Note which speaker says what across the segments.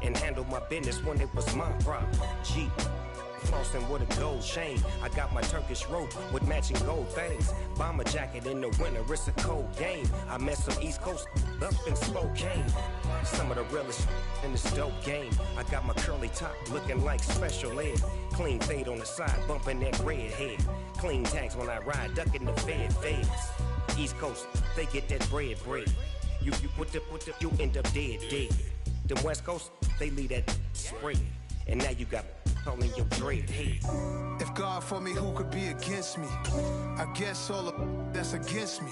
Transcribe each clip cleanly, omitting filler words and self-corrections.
Speaker 1: and handle my business when it was my problem. G. Flossing with a gold chain. I got my Turkish rope with matching gold things. Bomber jacket in the winter, it's a cold game. I met some East Coast up in Spokane. Some of the realest in this dope game. I got my curly top looking like special ed. Clean fade on the side, bumping that red head. Clean tags when I ride, ducking the feds. East Coast, they get that bread. You you end up dead. Them West Coast, they leave that spread. And now you got in your dread head.
Speaker 2: If God for me, who could be against me? I guess all of that's against me.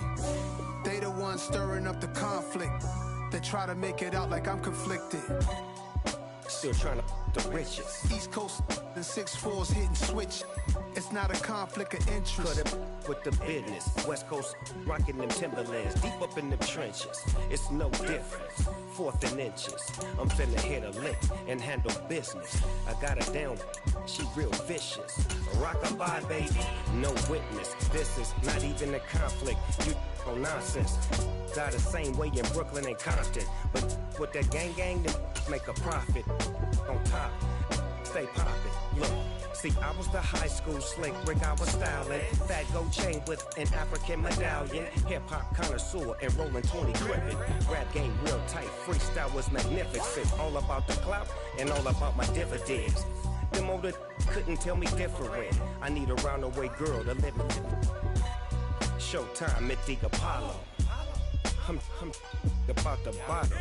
Speaker 2: They the ones stirring up the conflict. They try to make it out like I'm conflicted.
Speaker 1: Still trying to the riches.
Speaker 2: East Coast and 6'4's hitting switch. It's not a conflict of interest.
Speaker 1: Cut it with the business. West Coast rocking them Timberlands deep up in them trenches. It's no difference. 4th and inches. I'm finna hit a lick and handle business. I got her down, she real vicious. Rock-a-bye, baby, no witness. This is not even a conflict. You on nonsense. Die the same way in Brooklyn and Compton. But with that gang, then make a profit. On top, stay poppin'. Look. See, I was the high school slick brick, I was styling. Fat gold chain with an African medallion. Hip-hop connoisseur and rolling 20 crippin'. Rap game real tight, freestyle was magnificent. All about the clout and all about my dividends. Them older couldn't tell me different. I need a round-the-way girl to live in. Showtime at the Apollo. I'm about the bottle.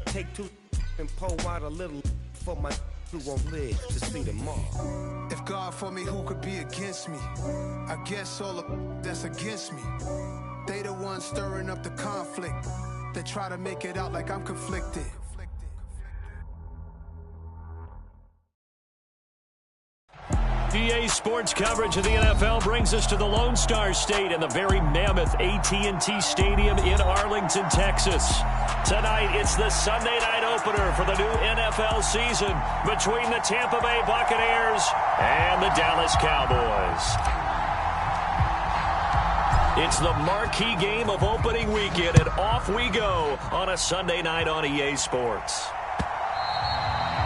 Speaker 1: Take 2 and pour out a little for my who won't live to see tomorrow.
Speaker 2: If God for me, who could be against me? I guess all of that's against me. They the ones stirring up the conflict. They try to make it out like I'm conflicted.
Speaker 3: EA Sports coverage of the NFL brings us to the Lone Star State and the very mammoth AT&T Stadium in Arlington, Texas. Tonight, it's the Sunday night opener for the new NFL season between the Tampa Bay Buccaneers and the Dallas Cowboys. It's the marquee game of opening weekend, and off we go on a Sunday night on EA Sports.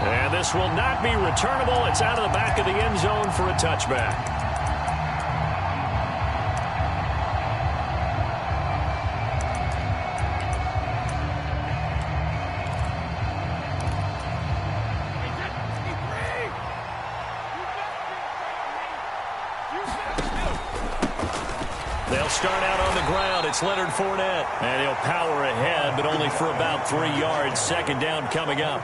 Speaker 3: And this will not be returnable. It's out of the back of the end zone for a touchback. They'll start out on the ground. It's Leonard Fournette. And he'll power ahead, but only for about 3 yards. Second down coming up.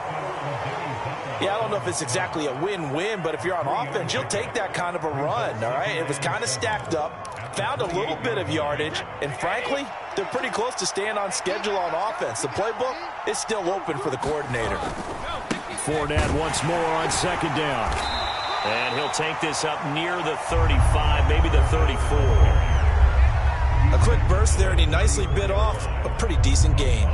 Speaker 4: Yeah, I don't know if it's exactly a win-win, but if you're on offense, you'll take that kind of a run, all right? It was kind of stacked up, found a little bit of yardage, and frankly, they're pretty close to staying on schedule on offense. The playbook is still open for the coordinator.
Speaker 3: Fournette once more on second down. And he'll take this up near the 35, maybe the 34.
Speaker 4: A quick burst there, and he nicely bit off a pretty decent gain.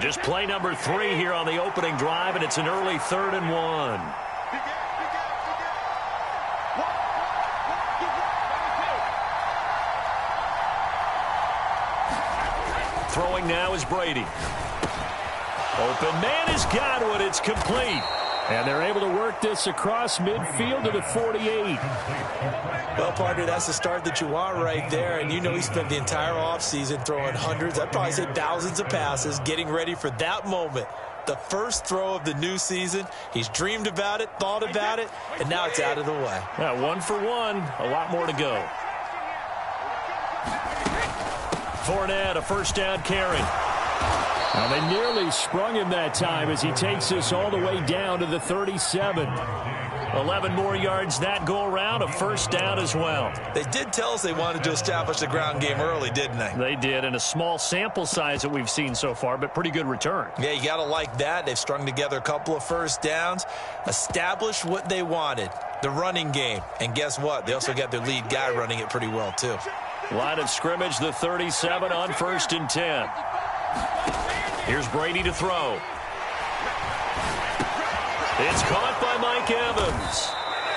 Speaker 3: Just play number 3 here on the opening drive, and it's an early 3rd and 1. Throwing now is Brady. Open man has got one. It's complete. And they're able to work this across midfield to the 48.
Speaker 4: Well, partner, that's the start that you want right there. And you know he spent the entire offseason throwing hundreds, I'd probably say thousands of passes, getting ready for that moment. The first throw of the new season. He's dreamed about it, thought about it, and now it's out of the way.
Speaker 3: Yeah, 1 for 1. A lot more to go. Fournette, a first down carry. Now they nearly sprung him that time as he takes this all the way down to the 37. 11 more yards that go around, a first down as well.
Speaker 4: They did tell us they wanted to establish the ground game early, didn't they?
Speaker 3: They did, and a small sample size that we've seen so far, but pretty good return.
Speaker 4: Yeah, you got to like that. They've strung together a couple of first downs, established what they wanted, the running game. And guess what? They also got their lead guy running it pretty well, too.
Speaker 3: Line of scrimmage, the 37 on 1st and 10. Here's Brady to throw. It's caught by Mike Evans.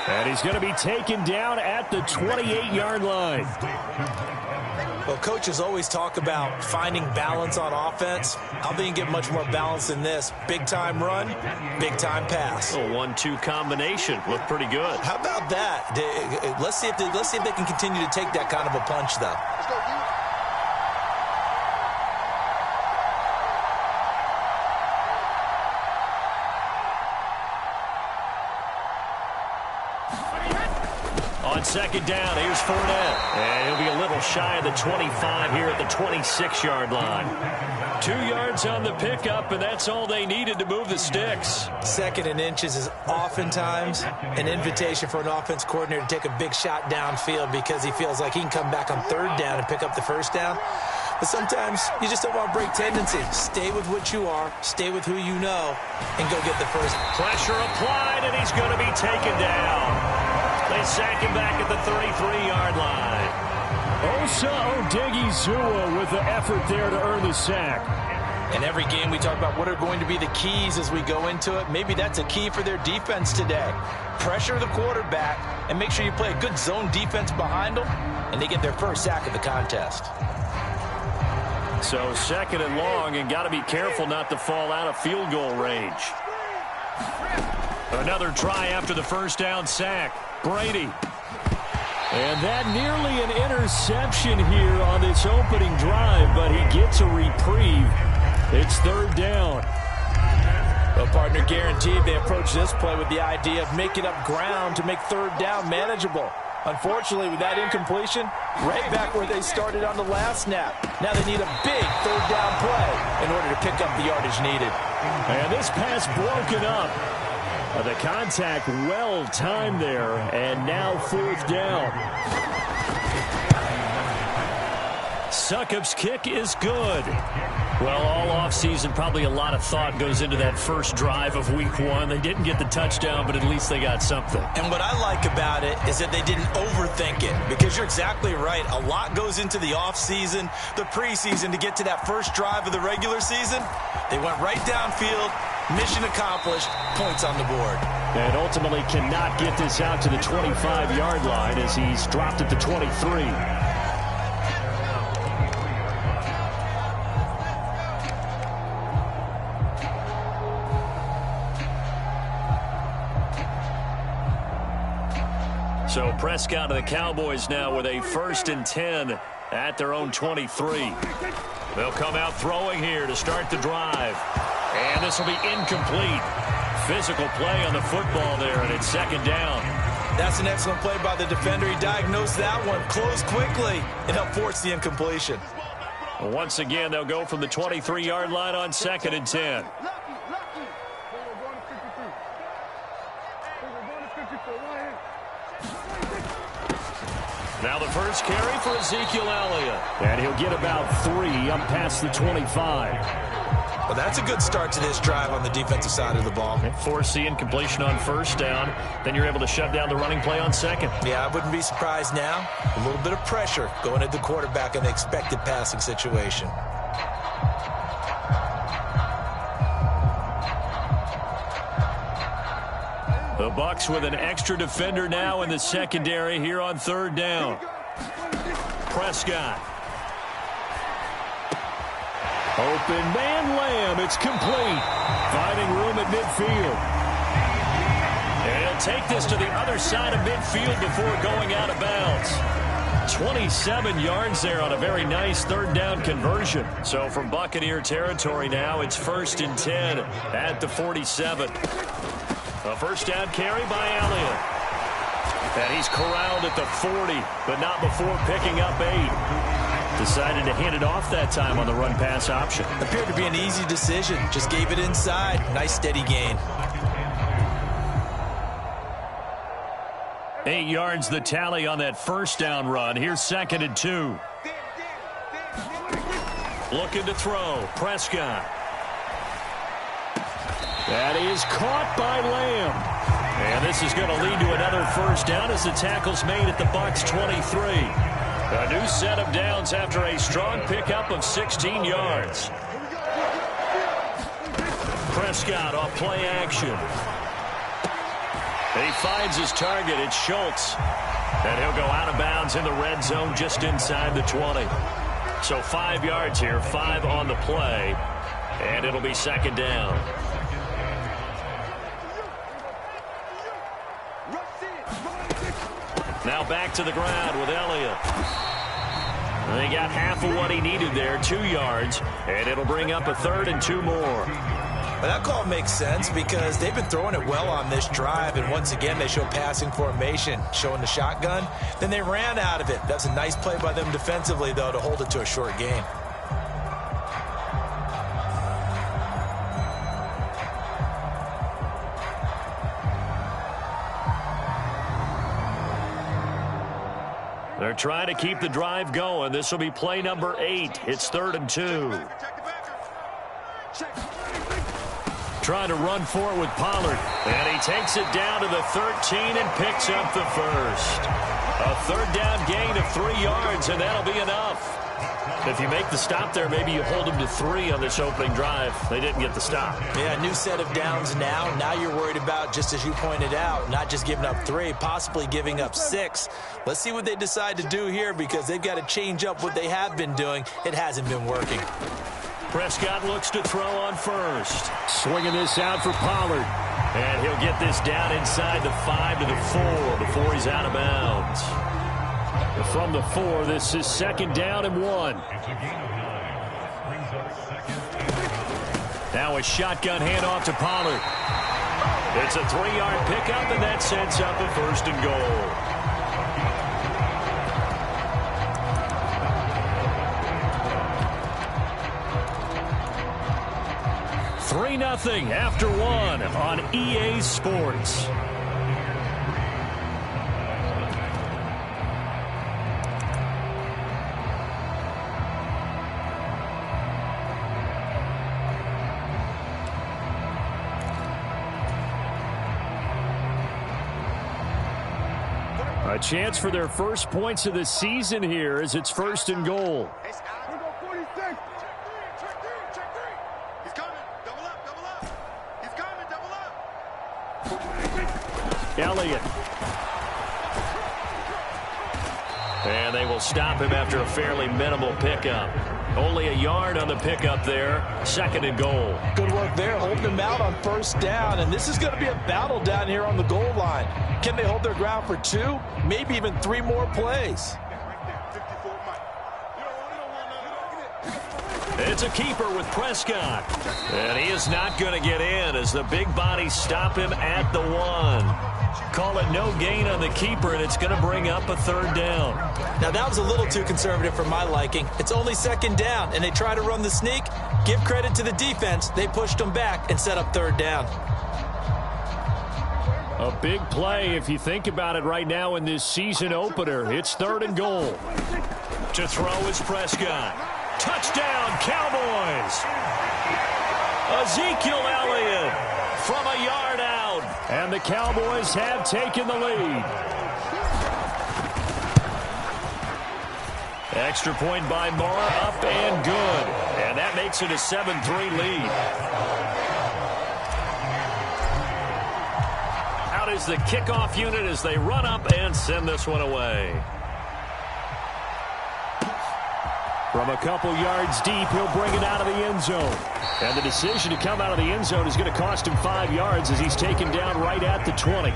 Speaker 3: And he's going to be taken down at the 28-yard line.
Speaker 4: Well, coaches always talk about finding balance on offense. I don't think you get much more balance than this. Big-time run, big-time pass.
Speaker 3: A 1-2 combination. Looked pretty good.
Speaker 4: How about that? Let's see if they can continue to take that kind of a punch, though.
Speaker 3: On second down, here's Fournette. And he'll be a little shy of the 25 here at the 26-yard line. 2 yards on the pickup, and that's all they needed to move the sticks.
Speaker 4: Second and inches is oftentimes an invitation for an offense coordinator to take a big shot downfield because he feels like he can come back on third down and pick up the first down. But sometimes you just don't want to break tendency. Stay with what you are, stay with who you know, and go get the first.
Speaker 3: Pressure applied, and he's going to be taken down. They sack him back at the 33-yard line.
Speaker 5: Osa Odighizuwa with the effort there to earn the sack.
Speaker 4: In every game we talk about what are going to be the keys as we go into it. Maybe that's a key for their defense today. Pressure the quarterback and make sure you play a good zone defense behind them, and they get their first sack of the contest.
Speaker 3: So second and long, and got to be careful not to fall out of field goal range. Another try after the first down sack. Brady.
Speaker 5: And that nearly an interception here on this opening drive, but he gets a reprieve. It's third down.
Speaker 4: Well, partner, guaranteed they approach this play with the idea of making up ground to make third down manageable. Unfortunately, with that incompletion, right back where they started on the last snap. Now they need a big third down play in order to pick up the yardage needed.
Speaker 5: And this pass broken up. The contact well timed there, and now fourth down.
Speaker 3: Succop's kick is good. Well, all offseason, probably a lot of thought goes into that first drive of week one. They didn't get the touchdown, but at least they got something.
Speaker 4: And what I like about it is that they didn't overthink it, because you're exactly right. A lot goes into the offseason, the preseason, to get to that first drive of the regular season. They went right downfield, mission accomplished, points on the board.
Speaker 5: And ultimately cannot get this out to the 25-yard line as he's dropped at the 23.
Speaker 3: So Prescott and the Cowboys now with a 1st and 10 at their own 23. They'll come out throwing here to start the drive. And this will be incomplete. Physical play on the football there, and it's second down.
Speaker 4: That's an excellent play by the defender. He diagnosed that one, closed quickly, and helped force the incompletion.
Speaker 3: Once again, they'll go from the 23-yard line on 2nd and 10. Now the first carry for Ezekiel Elliott.
Speaker 5: And he'll get about 3 up past the 25.
Speaker 4: Well, that's a good start to this drive on the defensive side of the ball.
Speaker 3: Force the incompletion on first down. Then you're able to shut down the running play on second.
Speaker 4: Yeah, I wouldn't be surprised now. A little bit of pressure going at the quarterback in an expected passing situation.
Speaker 3: The Bucs with an extra defender now in the secondary here on third down. Prescott.
Speaker 5: Open man Lamb. It's complete. Finding room at midfield.
Speaker 3: And he'll take this to the other side of midfield before going out of bounds. 27 yards there on a very nice third down conversion. So from Buccaneer territory now, it's 1st and 10 at the 47. A first down carry by Elliott. And he's corralled at the 40, but not before picking up 8. Decided to hand it off that time on the run-pass option.
Speaker 4: Appeared to be an easy decision. Just gave it inside. Nice steady gain.
Speaker 3: 8 yards the tally on that first down run. Here's 2nd and 2. Looking to throw. Prescott.
Speaker 5: That is caught by Lamb.
Speaker 3: And this is going to lead to another first down as the tackle's made at the Bucs 23. A new set of downs after a strong pickup of 16 yards. Prescott off play action. And he finds his target. It's Schultz. And he'll go out of bounds in the red zone just inside the 20. So 5 yards here, 5 on the play, and it'll be second down. Now back to the ground with Elliott. And he got half of what he needed there, 2 yards, and it'll bring up a 3rd and 2 more.
Speaker 4: Well, that call makes sense because they've been throwing it well on this drive, and once again they show passing formation, showing the shotgun. Then they ran out of it. That's a nice play by them defensively, though, to hold it to a short gain.
Speaker 3: They're trying to keep the drive going. This will be play number 8. It's 3rd and 2. Trying to run for it with Pollard. And he takes it down to the 13 and picks up the first. A 3rd down gain of 3 yards, and that'll be enough. If you make the stop there, maybe you hold them to 3 on this opening drive. They didn't get the stop.
Speaker 4: Yeah, new set of downs now. Now you're worried about, just as you pointed out, not just giving up 3, possibly giving up 6. Let's see what they decide to do here because they've got to change up what they have been doing. It hasn't been working.
Speaker 3: Prescott looks to throw on first. Swinging this out for Pollard. And he'll get this down inside the 5 to the 4 before he's out of bounds. From the 4, this is 2nd down and 1. Now a shotgun handoff to Pollard. It's a 3-yard pickup, and that sets up a 1st and goal. Nothing after 1 on EA Sports. A chance for their first points of the season here as it's 1st and goal. Elliott. And they will stop him after a fairly minimal pickup. Only a yard on the pickup there. 2nd and goal.
Speaker 4: Good work there, holding him out on 1st down. And this is going to be a battle down here on the goal line. Can they hold their ground for 2, maybe even 3 more plays?
Speaker 3: It's a keeper with Prescott. And he is not going to get in as the big bodies stop him at the 1. Call it no gain on the keeper, and it's going to bring up a 3rd down.
Speaker 4: Now, that was a little too conservative for my liking. It's only 2nd down, and they try to run the sneak. Give credit to the defense. They pushed them back and set up 3rd down.
Speaker 3: A big play if you think about it right now in this season opener. It's 3rd and goal. To throw is Prescott. Touchdown, Cowboys! Ezekiel Elliott from a yard out. And the Cowboys have taken the lead. Extra point by Moore, up and good. And that makes it a 7-3 lead. Out is the kickoff unit as they run up and send this one away. From a couple yards deep, he'll bring it out of the end zone. And the decision to come out of the end zone is going to cost him 5 yards as he's taken down right at the 20.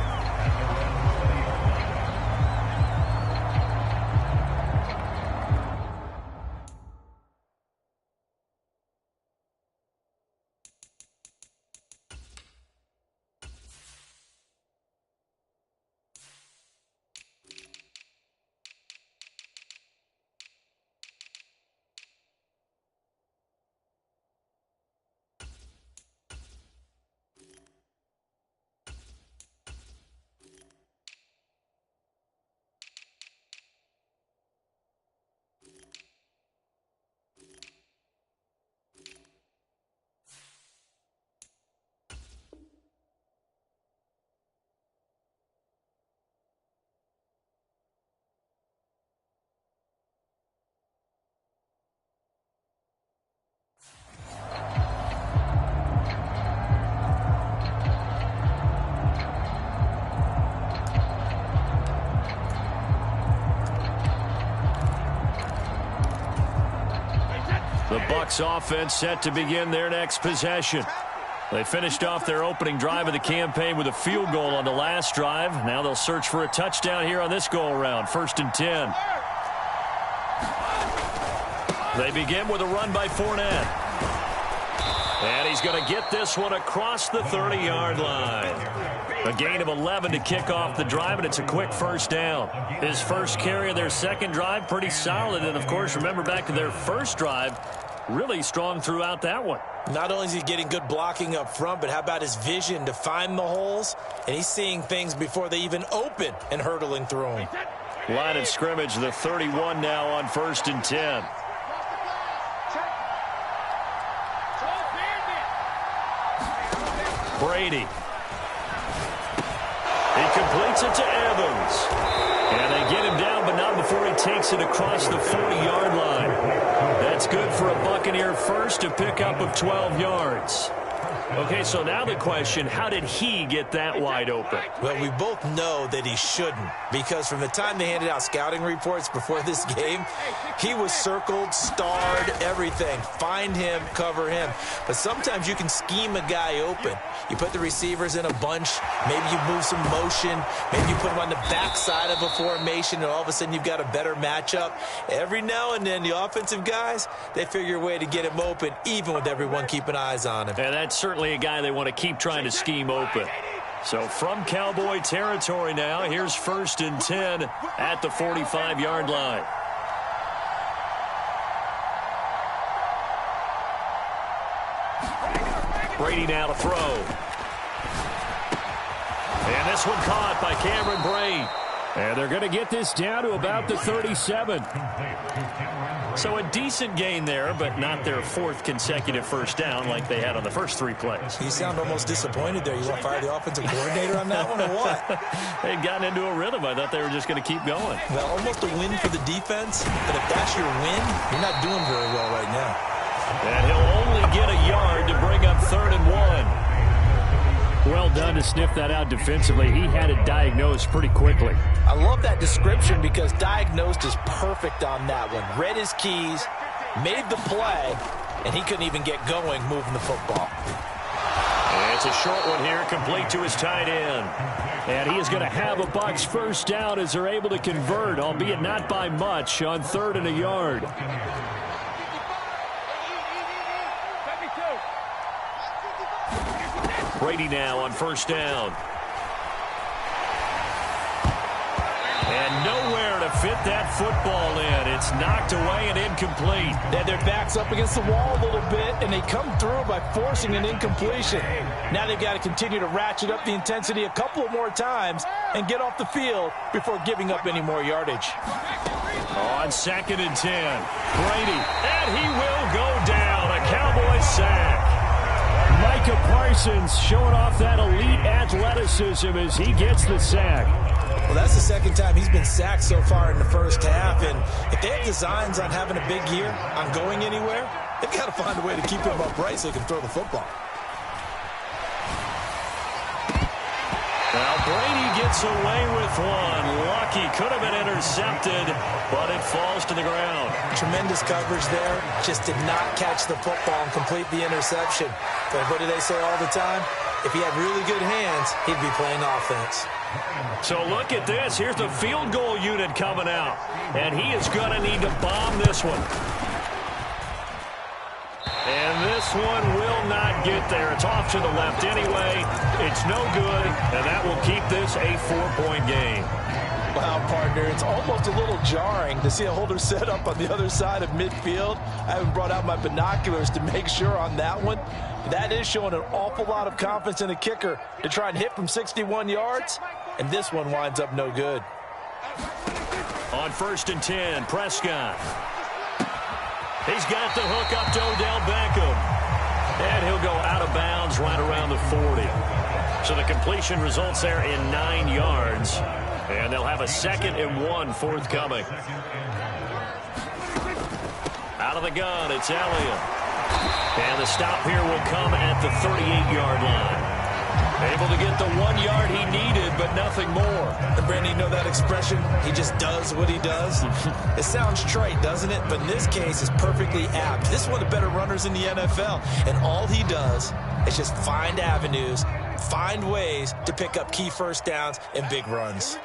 Speaker 3: The Bucs offense set to begin their next possession. They finished off their opening drive of the campaign with a field goal on the last drive. Now they'll search for a touchdown here on this go-around. 1st and 10. They begin with a run by Fournette. And he's going to get this one across the 30-yard line. A gain of 11 to kick off the drive, and it's a quick first down. His first carry of their second drive, pretty solid. And, of course, remember back to their first drive, really strong throughout that one.
Speaker 4: Not only is he getting good blocking up front, but how about his vision to find the holes? And he's seeing things before they even open and hurdling through them.
Speaker 3: Line of scrimmage, the 31 now on 1st and 10. Brady. He completes it to Evans. And they get him down, but not before he takes it across the 40-yard line. That's good for a Buccaneer first, to pick up of 12 yards. Okay, so now the question, how did he get that wide open?
Speaker 4: Well, we both know that he shouldn't, because from the time they handed out scouting reports before this game, he was circled, starred, everything. Find him, cover him. But sometimes you can scheme a guy open. You put the receivers in a bunch, maybe you move some motion, maybe you put them on the backside of a formation, and all of a sudden you've got a better matchup. Every now and then, the offensive guys, they figure a way to get him open, even with everyone keeping eyes on him.
Speaker 3: And that's certainly a guy they want to keep trying to scheme open. So from Cowboy territory now, here's 1st and 10 at the 45-yard line. Brady now to throw. And this one caught by Cameron Brate. And they're going to get this down to about the 37. So a decent gain there, but not their 4th consecutive first down like they had on the first 3 plays.
Speaker 4: You sound almost disappointed there. You want to fire the offensive coordinator on that one or what?
Speaker 3: They'd gotten into a rhythm. I thought they were just going to keep going.
Speaker 4: Well, almost a win for the defense, but if that's your win, you're not doing very well right now.
Speaker 3: And he'll only get a yard to bring up 3rd and 1. Well done to sniff that out defensively. He had it diagnosed pretty quickly.
Speaker 4: I love that description because diagnosed is perfect on that one. Read his keys, made the play, and he couldn't even get going moving the football.
Speaker 3: And it's a short one here, complete to his tight end. And he is going to have a Bucs first down as they're able to convert, albeit not by much, on 3rd and a yard. Brady now on 1st down. And nowhere to fit that football in. It's knocked away and incomplete.
Speaker 6: Yeah, their back's up against the wall a little bit, and they come through by forcing an incompletion. Now they've got to continue to ratchet up the intensity a couple of more times and get off the field before giving up any more yardage.
Speaker 3: On 2nd and 10, Brady, and he will go down. A Cowboy sack.
Speaker 5: Micah Parsons showing off that elite athleticism as he gets the sack.
Speaker 4: Well, that's the second time he's been sacked so far in the first half, and if they have designs on having a big year, on going anywhere, they've got to find a way to keep him upright so he can throw the football.
Speaker 3: Now Brady gets away with one. Lucky, could have been intercepted, but it falls to the ground.
Speaker 4: Tremendous coverage there. Just did not catch the football and complete the interception. But what do they say all the time? If he had really good hands, he'd be playing offense.
Speaker 3: So look at this. Here's the field goal unit coming out. And he is going to need to bomb this one. And this one will not get there. It's off to the left anyway. It's no good, and that will keep this a 4-point game.
Speaker 6: Wow, partner, it's almost a little jarring to see a holder set up on the other side of midfield. I haven't brought out my binoculars to make sure on that one. That is showing an awful lot of confidence in a kicker to try and hit from 61 yards, and this one winds up no good.
Speaker 3: On 1st and 10, Prescott. He's got the hook up to Odell Beckham. And he'll go out of bounds right around the 40. So the completion results there in 9 yards. And they'll have a 2nd and 1 forthcoming. Out of the gun, it's Elliott. And the stop here will come at the 38-yard line.
Speaker 5: Able to get the 1 yard he needed, but nothing more.
Speaker 6: And Brandon, you know that expression? He just does what he does. It sounds trite, doesn't it? But in this case, it's perfectly apt. This is one of the better runners in the NFL. And all he does is just find avenues, find ways to pick up key first downs and big runs.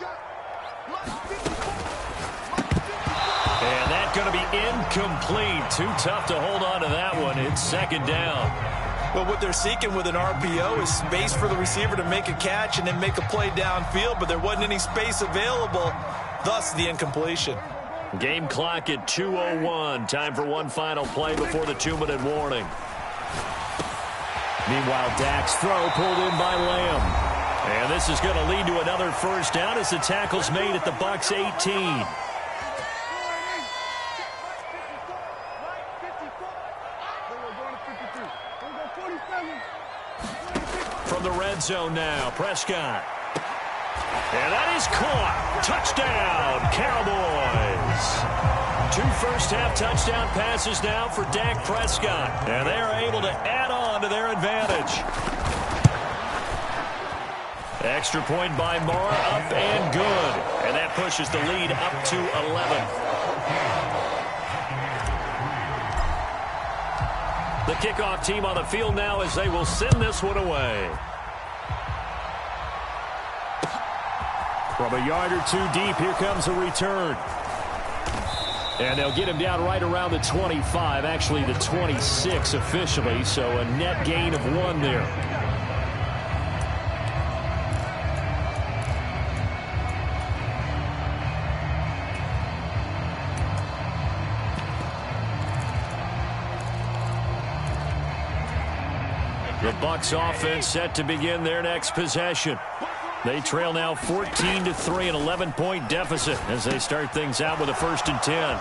Speaker 5: And that's going to be incomplete. Too tough to hold on to that one. It's second down.
Speaker 6: But what they're seeking with an RPO is space for the receiver to make a catch and then make a play downfield, but there wasn't any space available, thus the incompletion.
Speaker 5: Game clock at 2:01. Time for one final play before the 2-minute warning. Meanwhile, Dak's throw pulled in by Lamb. And this is going to lead to another first down as the tackle's made at the Bucs 18. From the red zone now, Prescott. And that is caught. Touchdown, Cowboys. 2 first-half touchdown passes now for Dak Prescott. And they are able to add on to their advantage. Extra point by Moore, up and good. And that pushes the lead up to 11. The kickoff team on the field now as they will send this one away. From a yard or two deep, here comes a return. And they'll get him down right around the 25, actually the 26 officially, so a net gain of 1 there. The Bucs offense set to begin their next possession. They trail now 14-3, an 11-point deficit as they start things out with a 1st and 10.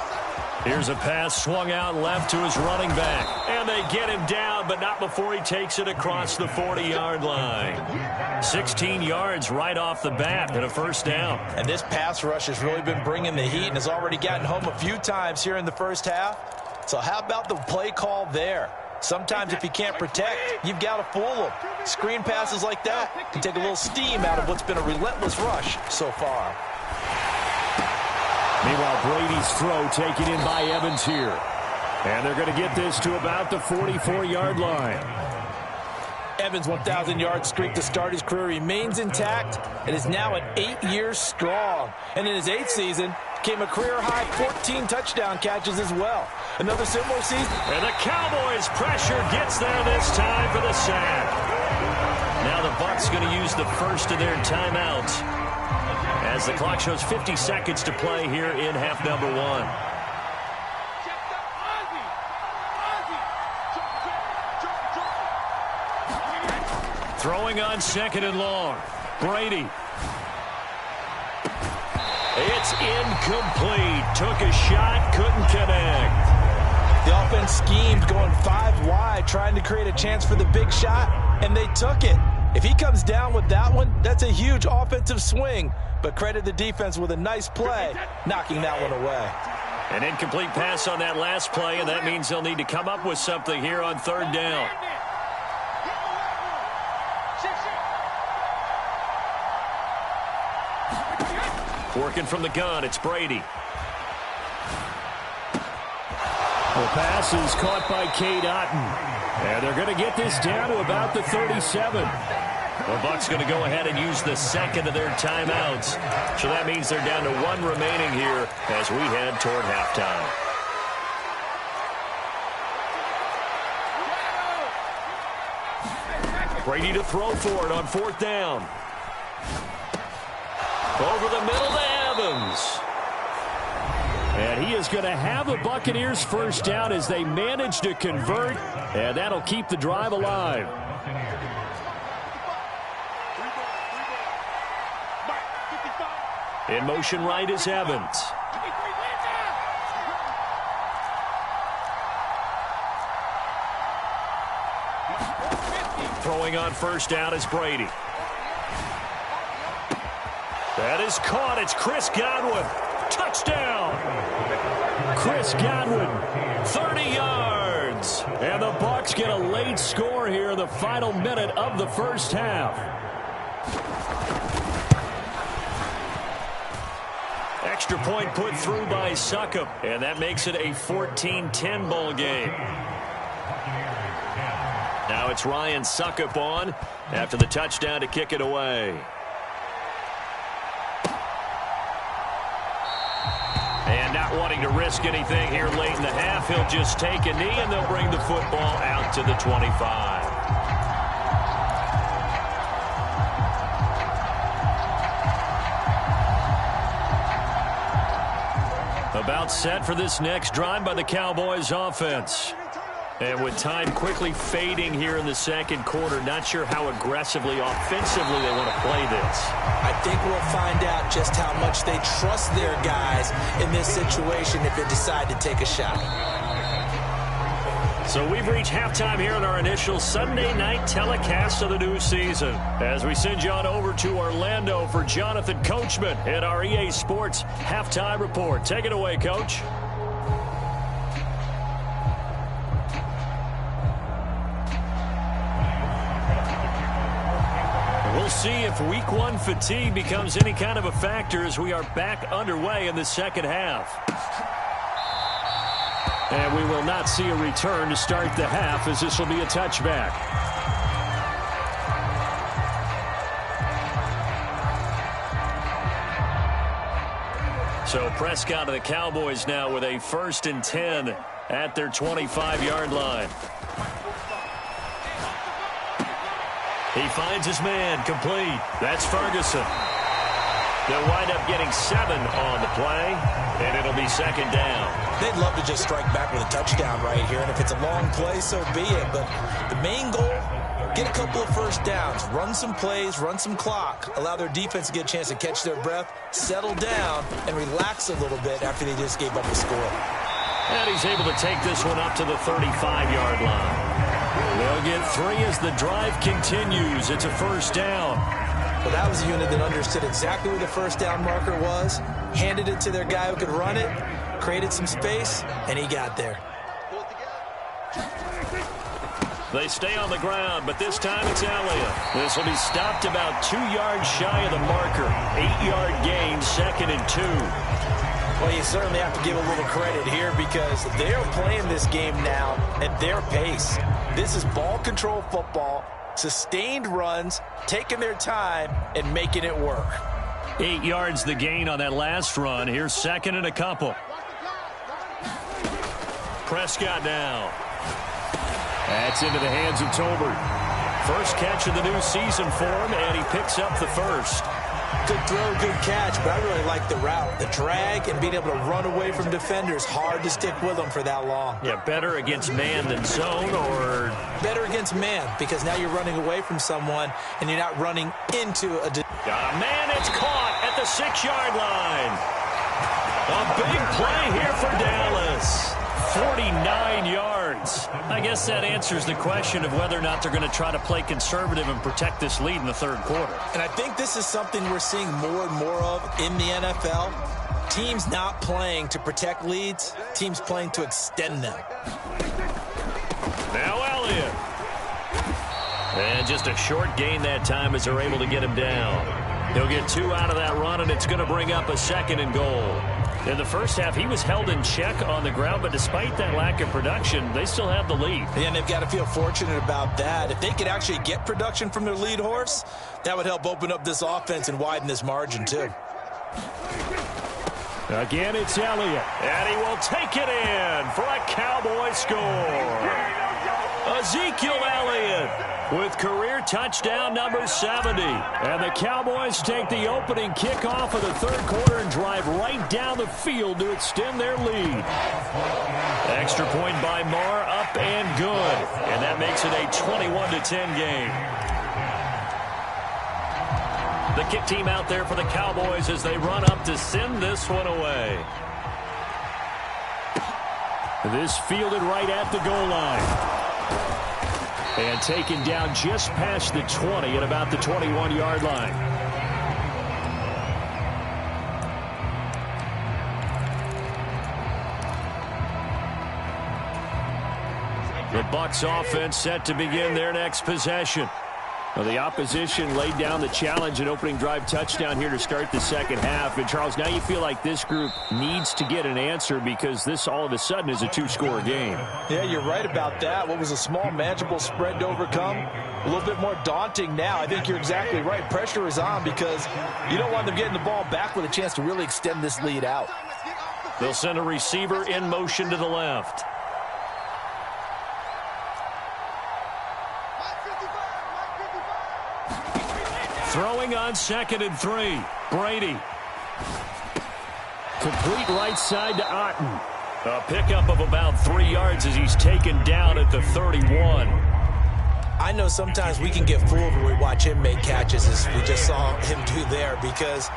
Speaker 5: Here's a pass swung out left to his running back. And they get him down, but not before he takes it across the 40-yard line. 16 yards right off the bat and a first down.
Speaker 6: And this pass rush has really been bringing the heat and has already gotten home a few times here in the first half. So how about the play call there? Sometimes if you can't protect, you've got to fool them. Screen passes like that can take a little steam out of what's been a relentless rush so far.
Speaker 5: Meanwhile, Brady's throw taken in by Evans here. And they're going to get this to about the 44-yard line.
Speaker 6: Evans' 1,000-yard streak to start his career remains intact and is now at 8 years strong. And in his 8th season, came a career-high 14 touchdown catches as well. Another similar season.
Speaker 5: And the Cowboys' pressure gets there this time for the sack. Now the Bucs going to use the first of their timeouts as the clock shows 50 seconds to play here in half number 1. Throwing on 2nd and long. Brady. It's incomplete. Took a shot, couldn't connect.
Speaker 6: The offense schemed going 5 wide, trying to create a chance for the big shot, and they took it. If he comes down with that one, that's a huge offensive swing. But credit the defense with a nice play, knocking that one away.
Speaker 5: An incomplete pass on that last play, and that means they'll need to come up with something here on 3rd down. Working from the gun, it's Brady. The pass is caught by Cade Otton. And they're going to get this down to about the 37. The Bucs going to go ahead and use the 2nd of their timeouts. So that means they're down to 1 remaining here as we head toward halftime. Brady to throw for it on 4th down. Over the middle to Evans. And he is going to have the Buccaneers first down as they manage to convert. And that'll keep the drive alive. In motion right is Evans. Throwing on 1st down is Brady. That is caught. It's Chris Godwin. Touchdown. Chris Godwin, 30 yards. And the Bucs get a late score here in the final minute of the first half.
Speaker 3: Extra point put through by Succop, and that makes it a 14-10 ball game. Now it's Ryan Succop on after the touchdown to kick it away. And not wanting to risk anything here late in the half, he'll just take a knee, and they'll bring the football out to the 25. About set for this next drive by the Cowboys offense. And with time quickly fading here in the second quarter, not sure how aggressively, offensively they want to play this.
Speaker 6: I think we'll find out just how much they trust their guys in this situation if they decide to take a shot.
Speaker 3: So we've reached halftime here in our initial Sunday night telecast of the new season. As we send you on over to Orlando for Jonathan Coachman at our EA Sports Halftime Report. Take it away, Coach. We'll see if week one fatigue becomes any kind of a factor as we are back underway in the second half. And we will not see a return to start the half, as this will be a touchback. So Prescott of the Cowboys now with a 1st and 10 at their 25-yard line. He finds his man, complete. That's Ferguson. They'll wind up getting 7 on the play, and it'll be second down.
Speaker 6: They'd love to just strike back with a touchdown right here, and if it's a long play, so be it. But the main goal, get a couple of first downs, run some plays, run some clock, allow their defense to get a chance to catch their breath, settle down, and relax a little bit after they just gave up the score.
Speaker 3: And he's able to take this one up to the 35-yard line. They'll get 3 as the drive continues. It's a first down.
Speaker 6: Well, that was a unit that understood exactly where the first down marker was, handed it to their guy who could run it, created some space, and he got there.
Speaker 3: They stay on the ground, but this time it's Elliott. This will be stopped about 2 yards shy of the marker. 8-yard gain, 2nd and 2.
Speaker 6: Well, you certainly have to give a little credit here because they're playing this game now at their pace. This is ball control football, sustained runs, taking their time, and making it work.
Speaker 3: 8 yards the gain on that last run. Here's 2nd and a couple. Prescott now. That's into the hands of Tolbert. First catch of the new season for him, and he picks up the first.
Speaker 6: Good throw, good catch, but I really like the route. The drag and being able to run away from defenders, hard to stick with them for that long.
Speaker 3: Yeah, better against man than zone, or?
Speaker 6: Better against man, because now you're running away from someone, and you're not running into a...
Speaker 3: Man, it's caught at the 6-yard line. A big play here for Dallas. 49 yards. I guess that answers the question of whether or not they're going to try to play conservative and protect this lead in the third quarter.
Speaker 6: And I think this is something we're seeing more and more of in the NFL. Teams not playing to protect leads, teams playing to extend them.
Speaker 3: Now Elliott. And just a short gain that time as they're able to get him down. He'll get 2 out of that run, and it's going to bring up a 2nd and goal. In the first half, he was held in check on the ground, but despite that lack of production, they still have the lead.
Speaker 6: And they've got to feel fortunate about that. If they could actually get production from their lead horse, that would help open up this offense and widen this margin, too.
Speaker 3: Again, it's Elliott, and he will take it in for a Cowboy score. Ezekiel Elliott with career touchdown number 70. And the Cowboys take the opening kickoff of the third quarter and drive right down the field to extend their lead. Extra point by Marr, up and good. And that makes it a 21-10 game. The kick team out there for the Cowboys as they run up to send this one away. This fielded right at the goal line. And taken down just past the 20 at about the 21-yard line. The Bucs offense set to begin their next possession. Well, the opposition laid down the challenge and opening drive touchdown here to start the second half. And, Charles, now you feel like this group needs to get an answer because this all of a sudden is a two-score game.
Speaker 6: Yeah, you're right about that. What was a small, manageable spread to overcome, a little bit more daunting now. I think you're exactly right. Pressure is on because you don't want them getting the ball back with a chance to really extend this lead out.
Speaker 3: They'll send a receiver in motion to the left. Throwing on 2nd and 3. Brady. Complete right side to Otten. A pickup of about 3 yards as he's taken down at the 31.
Speaker 6: I know sometimes we can get fooled when we watch him make catches, as we just saw him do there, because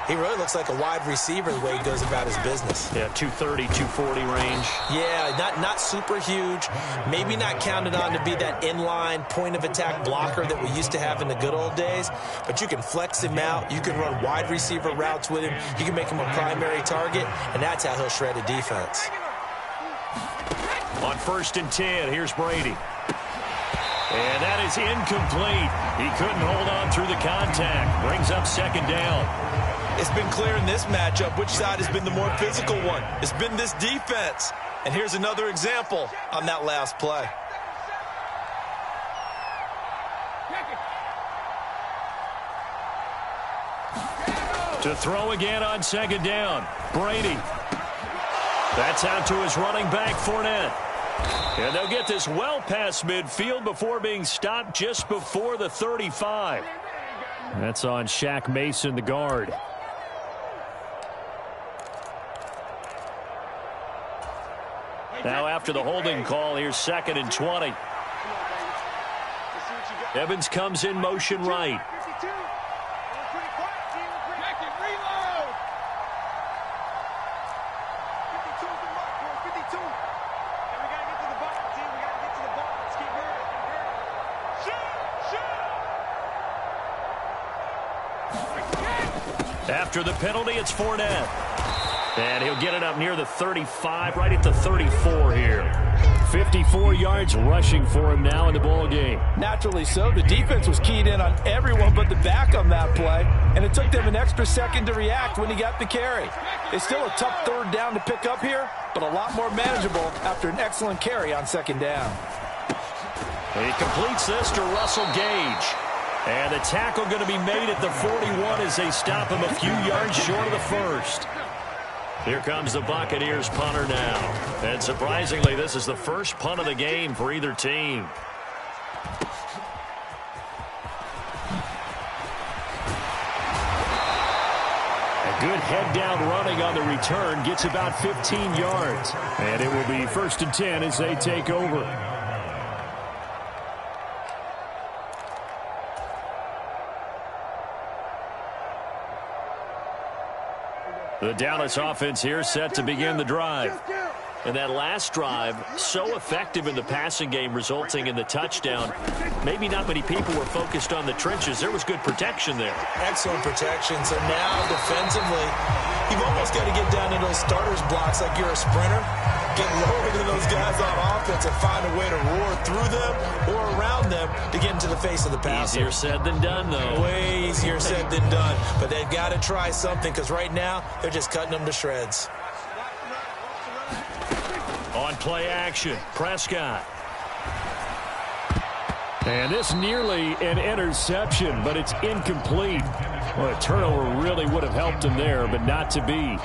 Speaker 6: he really looks like a wide receiver the way he goes about his business.
Speaker 3: Yeah, 230, 240 range.
Speaker 6: Yeah, not super huge. Maybe not counted on to be that inline point-of-attack blocker that we used to have in the good old days. But you can flex him out. You can run wide receiver routes with him. You can make him a primary target, and that's how he'll shred a defense.
Speaker 3: On 1st and 10, here's Brady. And that is incomplete. He couldn't hold on through the contact. Brings up 2nd down.
Speaker 6: It's been clear in this matchup which side has been the more physical one. It's been this defense. And here's another example on that last play.
Speaker 3: To throw again on 2nd down. Brady. That's out to his running back, Fournette. And they'll get this well past midfield before being stopped just before the 35. That's on Shaq Mason, the guard. Now after the holding call, here's 2nd and 20. Evans comes in motion right. After the penalty, it's Fournette. And he'll get it up near the 35, right at the 34 here. 54 yards rushing for him now in the ball game.
Speaker 6: Naturally so. The defense was keyed in on everyone but the back on that play, and it took them an extra second to react when he got the carry. It's still a tough 3rd down to pick up here, but a lot more manageable after an excellent carry on 2nd down.
Speaker 3: He completes this to Russell Gage. And the tackle going to be made at the 41 as they stop him a few yards short of the 1st. Here comes the Buccaneers punter now. And surprisingly, this is the first punt of the game for either team. A good head-down running on the return gets about 15 yards. And it will be 1st and 10 as they take over. The Dallas offense here set to begin the drive. And that last drive, so effective in the passing game, resulting in the touchdown. Maybe not many people were focused on the trenches. There was good protection there.
Speaker 6: Excellent protection. So now, defensively, you've almost got to get down to those starters blocks like you're a sprinter. Get lower than those guys on offense and find a way to roar through them or around them to get into the face of the passer.
Speaker 3: Easier said than done, though.
Speaker 6: Way easier said than done. But they've got to try something because right now, they're just cutting them to shreds.
Speaker 3: On play action, Prescott. And this nearly an interception, but it's incomplete. Well, a turnover really would have helped him there, but not to be.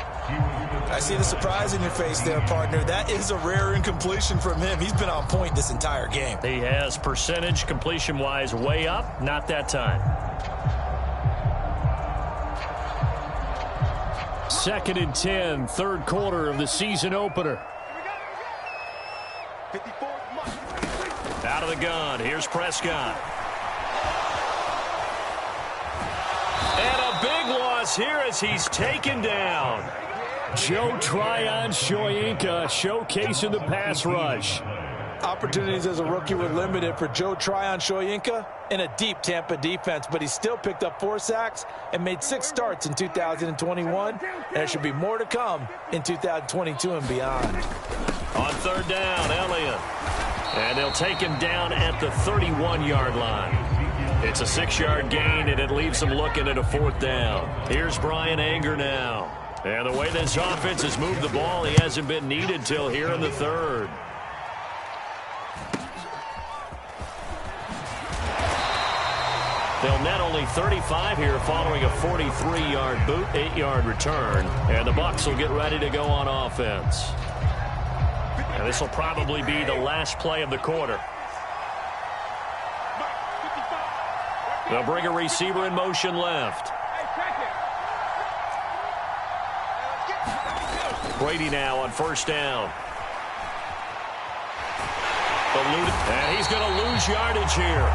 Speaker 6: I see the surprise in your face there, partner. That is a rare incompletion from him. He's been on point this entire game.
Speaker 3: He has percentage completion-wise way up, not that time. 2nd and 10, 3rd quarter of the season opener. Out of the gun, here's Prescott. And a big loss here as he's taken down. Joe Tryon-Shoyinka showcasing the pass rush.
Speaker 6: Opportunities as a rookie were limited for Joe Tryon-Shoyinka in a deep Tampa defense, but he still picked up 4 sacks and made 6 starts in 2021, and there should be more to come in 2022 and beyond.
Speaker 3: On 3rd down, Elliott. And they'll take him down at the 31-yard line. It's a 6-yard gain, and it leaves them looking at a 4th down. Here's Brian Anger now. And the way this offense has moved the ball, he hasn't been needed till here in the 3rd. They'll net only 35 here following a 43-yard boot, 8-yard return. And the Bucs will get ready to go on offense. And this will probably be the last play of the quarter. They'll bring a receiver in motion left. Brady now on 1st down. And he's going to lose yardage here,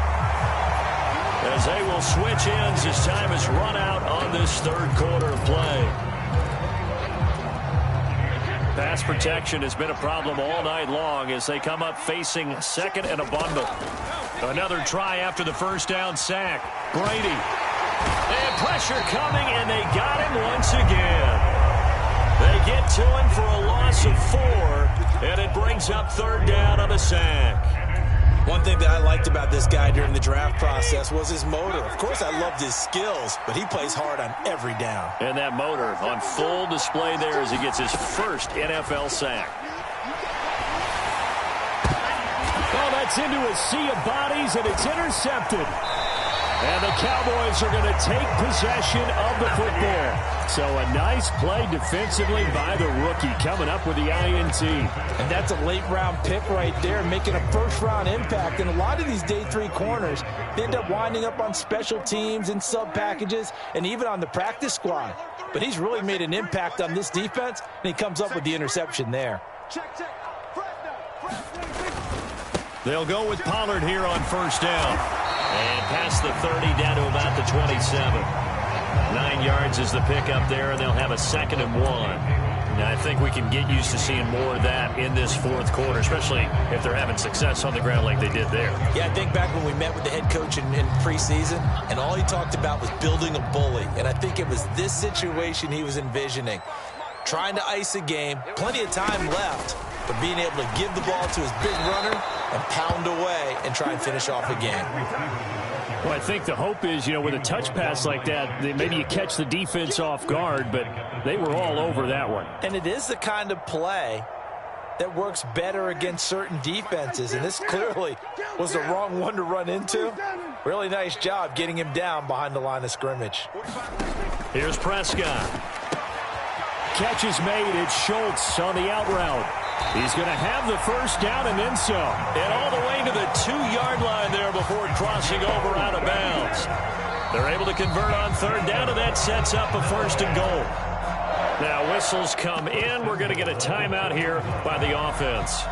Speaker 3: as they will switch ends as time has run out on this 3rd quarter of play. Pass protection has been a problem all night long as they come up facing 2nd and a bundle. Another try after the 1st down sack. Brady. And pressure coming, and they got him once again. They get to him for a loss of 4, and it brings up 3rd down on a sack.
Speaker 6: One thing that I liked about this guy during the draft process was his motor. Of course, I loved his skills, but he plays hard on every down.
Speaker 3: And that motor on full display there as he gets his first NFL sack.
Speaker 5: Oh, that's into a sea of bodies, and it's intercepted. And the Cowboys are going to take possession of the football. So a nice play defensively by the rookie, coming up with the INT.
Speaker 6: And that's a late-round pick right there, making a first-round impact. And a lot of these day 3 corners, they end up winding up on special teams and sub-packages and even on the practice squad. But he's really made an impact on this defense, and he comes up with the interception there.
Speaker 3: They'll go with Pollard here on 1st down. And past the 30 down to about the 27. 9 yards is the pickup there, and they'll have a 2nd and 1. Now, I think we can get used to seeing more of that in this 4th quarter, especially if they're having success on the ground like they did there.
Speaker 6: Yeah, I think back when we met with the head coach in preseason, and all he talked about was building a bully. And I think it was this situation he was envisioning. Trying to ice a game, plenty of time left, but being able to give the ball to his big runner and pound away and try and finish off a game.
Speaker 5: Well, I think the hope is, with a touch pass like that, maybe you catch the defense off guard, but they were all over that one.
Speaker 6: And it is the kind of play that works better against certain defenses, and this clearly was the wrong one to run into. Really nice job getting him down behind the line of scrimmage.
Speaker 3: Here's Prescott.
Speaker 5: Catch is made. It's Schultz on the out route. He's going to have the 1st down and then some.
Speaker 3: And all the way to the 2-yard line there before crossing over out of bounds. They're able to convert on 3rd down, and that sets up a 1st and goal. Now whistles come in. We're going to get a timeout here by the offense.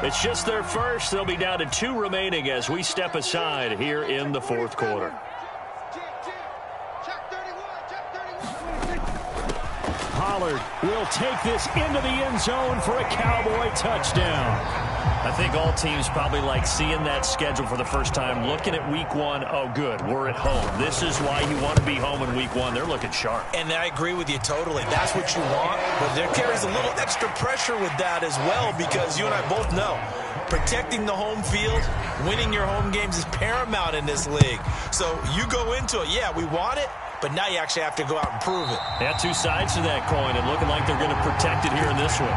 Speaker 3: It's just their first. They'll be down to 2 remaining as we step aside here in the 4th quarter.
Speaker 5: Pollard will take this into the end zone for a Cowboy touchdown.
Speaker 3: I think all teams probably like seeing that schedule for the first time, looking at week 1. Oh, good, we're at home. This is why you want to be home in week 1. They're looking sharp.
Speaker 6: And I agree with you totally. That's what you want, but there carries a little extra pressure with that as well, because you and I both know protecting the home field, winning your home games is paramount in this league. So you go into it, yeah, we want it, but now you actually have to go out and prove it.
Speaker 3: Yeah, 2 sides to that coin, and looking like they're going to protect it here in this one.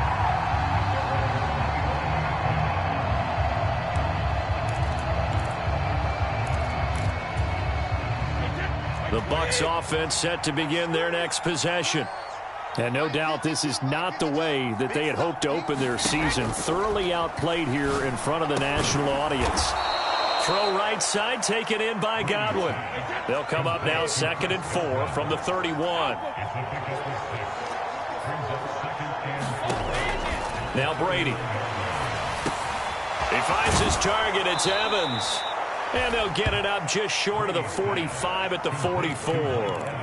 Speaker 3: The Bucs offense set to begin their next possession.
Speaker 5: And no doubt this is not the way that they had hoped to open their season. Thoroughly outplayed here in front of the national audience.
Speaker 3: Throw right side, taken in by Godwin. They'll come up now 2nd and 4 from the 31. Now Brady. He finds his target. It's Evans. And they'll get it up just short of the 45 at the 44.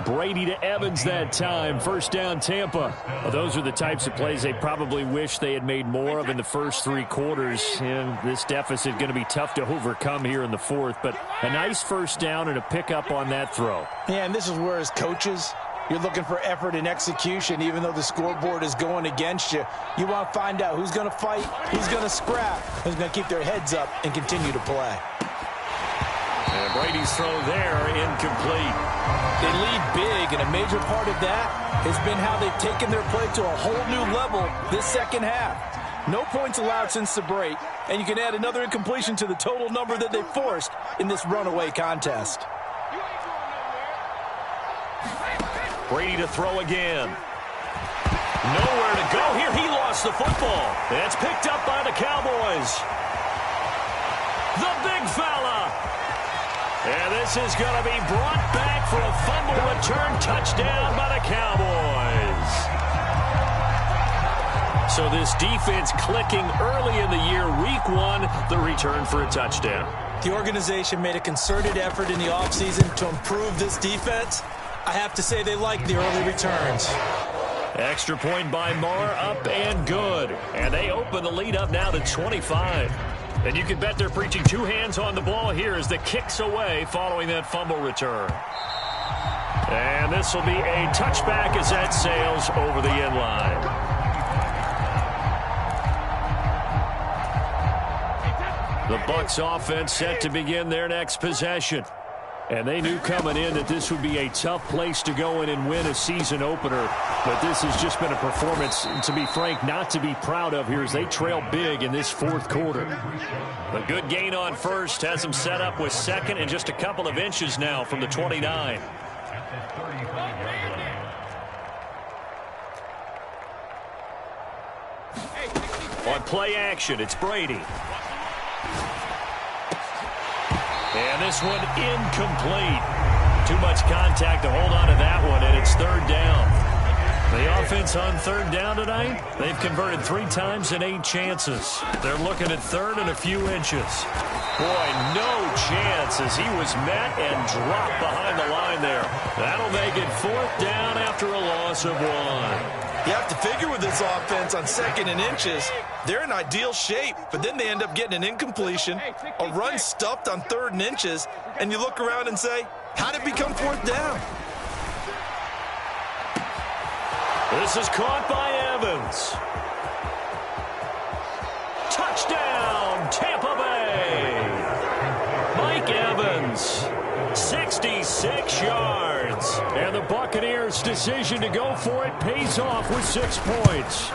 Speaker 5: Brady to Evans that time. 1st down, Tampa. Well, those are the types of plays they probably wish they had made more of in the first 3 quarters. And this deficit going to be tough to overcome here in the 4th. But a nice 1st down and a pickup on that throw.
Speaker 6: Yeah, and this is where, as coaches, you're looking for effort and execution. Even though the scoreboard is going against you, you want to find out who's going to fight, who's going to scrap, who's going to keep their heads up and continue to play.
Speaker 3: And
Speaker 5: And Brady's throw there, incomplete.
Speaker 6: They lead big, and a major part of that has been how they've taken their play to a whole new level this second half. No points allowed since the break, and you can add another incompletion to the total number that they forced in this runaway contest.
Speaker 5: Brady to throw again. Nowhere to go here. He lost the football. It's picked up by the Cowboys. The big fella. And this is going to be brought back for a fumble return touchdown by the Cowboys. So this defense clicking early in the year, week one, the return for a touchdown.
Speaker 6: The organization made a concerted effort in the offseason to improve this defense. I have to say they like the early returns.
Speaker 5: Extra point by Marr, up and good. And they open the lead up now to 25. And you can bet they're preaching two hands on the ball here as the kick's away following that fumble return. And this will be a touchback as that sails over the end line. The Bucs offense set to begin their next possession. And they knew coming in that this would be a tough place to go in and win a season opener. But this has just been a performance, to be frank, not to be proud of here as they trail big in this fourth quarter. A good gain on first has them set up with second and just a couple of inches now from the 29. On play action, it's Brady. And this one incomplete. Too much contact to hold on to that one, and it's third down. The offense on third down tonight, they've converted 3 times in 8 chances. They're looking at third and a few inches. Boy, no chance as he was met and dropped behind the line there. That'll make it fourth down after a loss of 1.
Speaker 6: You have to figure with this offense on second and inches, they're in ideal shape, but then they end up getting an incompletion, a run stuffed on third and inches, and you look around and say, how did it become fourth down?
Speaker 5: This is caught by Evans. Touchdown, Tampa Bay. Mike Evans, 66 yards. And the Buccaneers' decision to go for it pays off with 6 points.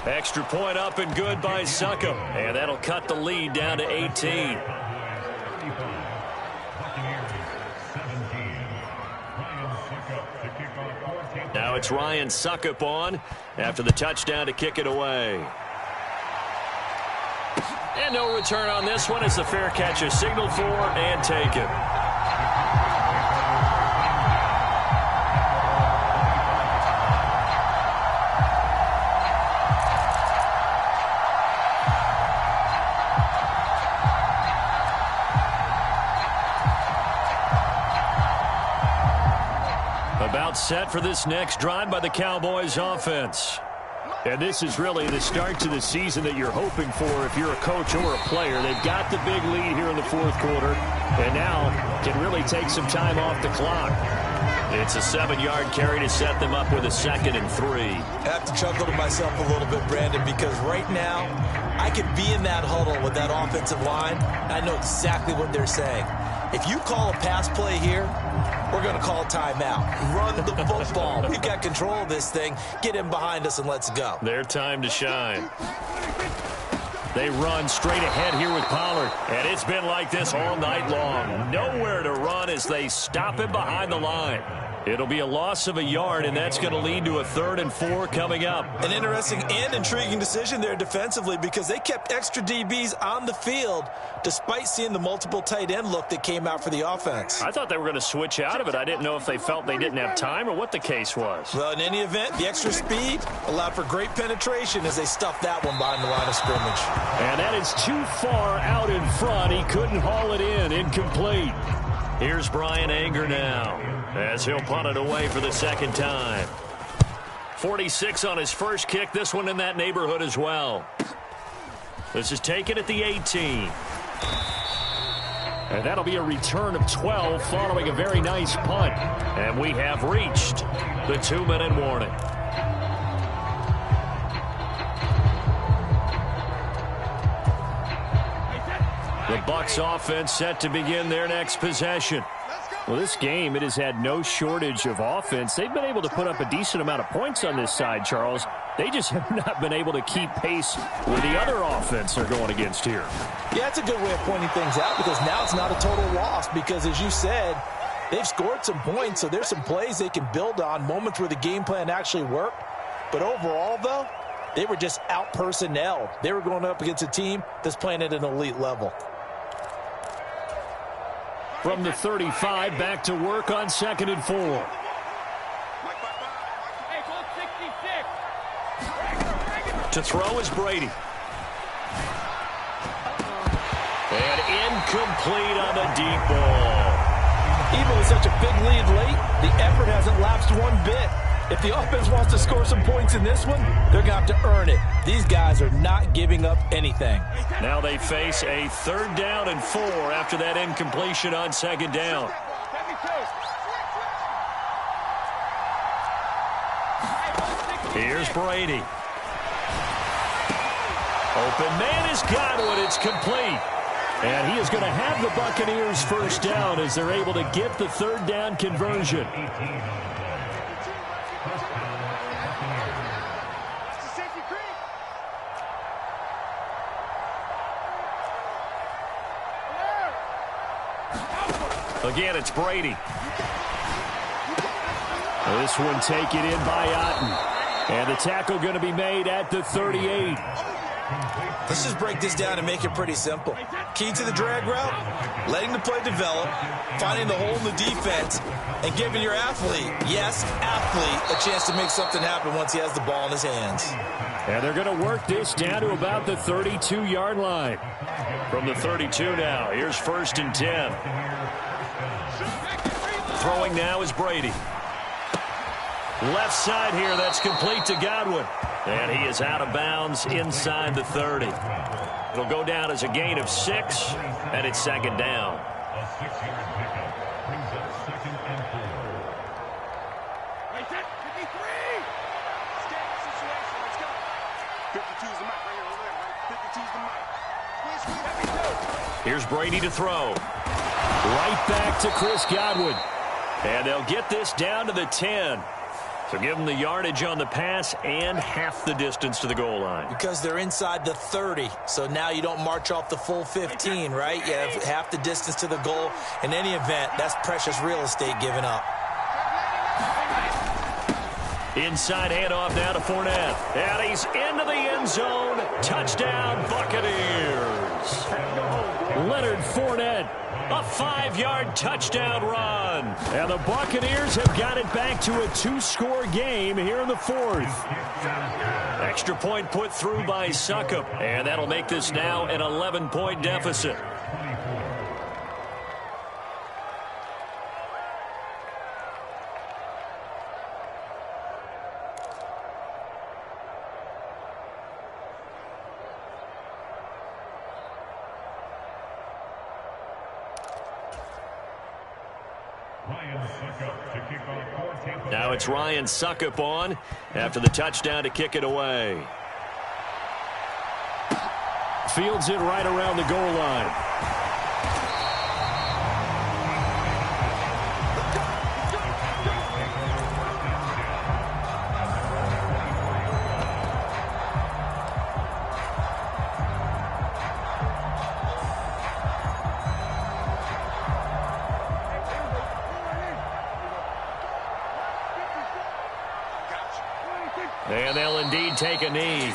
Speaker 5: Extra point up and good by Succop. And that'll cut the lead down to 18. Now it's Ryan Succop on after the touchdown to kick it away. And no return on this one as the fair catch is signaled for and taken. About set for this next drive by the Cowboys offense. And this is really the start to the season that you're hoping for if you're a coach or a player. They've got the big lead here in the fourth quarter and now can really take some time off the clock. It's a 7-yard carry to set them up with a 2nd and 3.
Speaker 6: I have to chuckle to myself a little bit, Brandon, because right now I could be in that huddle with that offensive line. I know exactly what they're saying. If you call a pass play here, we're going to call timeout. Run the football. We've got control of this thing. Get in behind us and let's go.
Speaker 5: Their time to shine. They run straight ahead here with Pollard. And it's been like this all night long. Nowhere to run as they stop him behind the line. It'll be a loss of a yard, and that's going to lead to a 3rd and 4 coming up.
Speaker 6: An interesting and intriguing decision there defensively because they kept extra DBs on the field despite seeing the multiple tight end look that came out for the offense.
Speaker 5: I thought they were going to switch out of it. I didn't know if they felt they didn't have time or what the case was.
Speaker 6: Well, in any event, the extra speed allowed for great penetration as they stuffed that one behind the line of scrimmage.
Speaker 5: And that is too far out in front. He couldn't haul it in. Incomplete. Here's Brian Anger now as he'll punt it away for the 2nd time. 46 on his first kick. This one in that neighborhood as well. This is taken at the 18. And that'll be a return of 12 following a very nice punt. And we have reached the 2-minute warning. The
Speaker 3: Bucs offense set to begin their next possession.
Speaker 5: Well, this game, it has had no shortage of offense. They've been able to put up a decent amount of points on this side, Charles. They just have not been able to keep pace with the other offense they're going against here.
Speaker 6: Yeah, it's a good way of pointing things out because now it's not a total loss because, as you said, they've scored some points, so there's some plays they can build on, moments where the game plan actually worked. But overall, though, they were just out-personnelled. They were going up against a team that's playing at an elite level.
Speaker 3: From the 35, back to work on 2nd and 4. To throw is Brady. And incomplete on the deep ball.
Speaker 6: Even with such a big lead late, the effort hasn't lapsed one bit. If the offense wants to score some points in this one, they're going to have to earn it. These guys are not giving up anything.
Speaker 3: Now they face a 3rd down and 4 after that incompletion on 2nd down. Here's Brady. Open man is Godwin. It's complete. And he is going to have the Buccaneers first down as they're able to get the 3rd down conversion. Again, it's Brady. This one taken in by Otten. And the tackle going to be made at the 38.
Speaker 6: Let's just break this down and make it pretty simple. Key to the drag route, letting the play develop, finding the hole in the defense, and giving your athlete, yes, athlete, a chance to make something happen once he has the ball in his hands.
Speaker 3: And they're going to work this down to about the 32-yard line. From the 32 now, here's 1st and 10. Throwing now is Brady. Left side here, that's complete to Godwin. And he is out of bounds inside the 30. It'll go down as a gain of 6, and it's 2nd down. Here's Brady to throw. Right back to Chris Godwin. And they'll get this down to the 10. So give them the yardage on the pass and half the distance to the goal line.
Speaker 6: Because they're inside the 30, so now you don't march off the full 15, right? You have half the distance to the goal. In any event, that's precious real estate given up.
Speaker 3: Inside handoff now to Fournette. And he's into the end zone. Touchdown, Buccaneers. Leonard Fournette. A 5-yard touchdown run. And the Buccaneers have got it back to a 2-score game here in the 4th. Extra point put through by Succop. And that'll make this now an 11-point deficit. Now it's Ryan Succop on after the touchdown to kick it away. Fields it right around the goal line. And they'll indeed take a knee.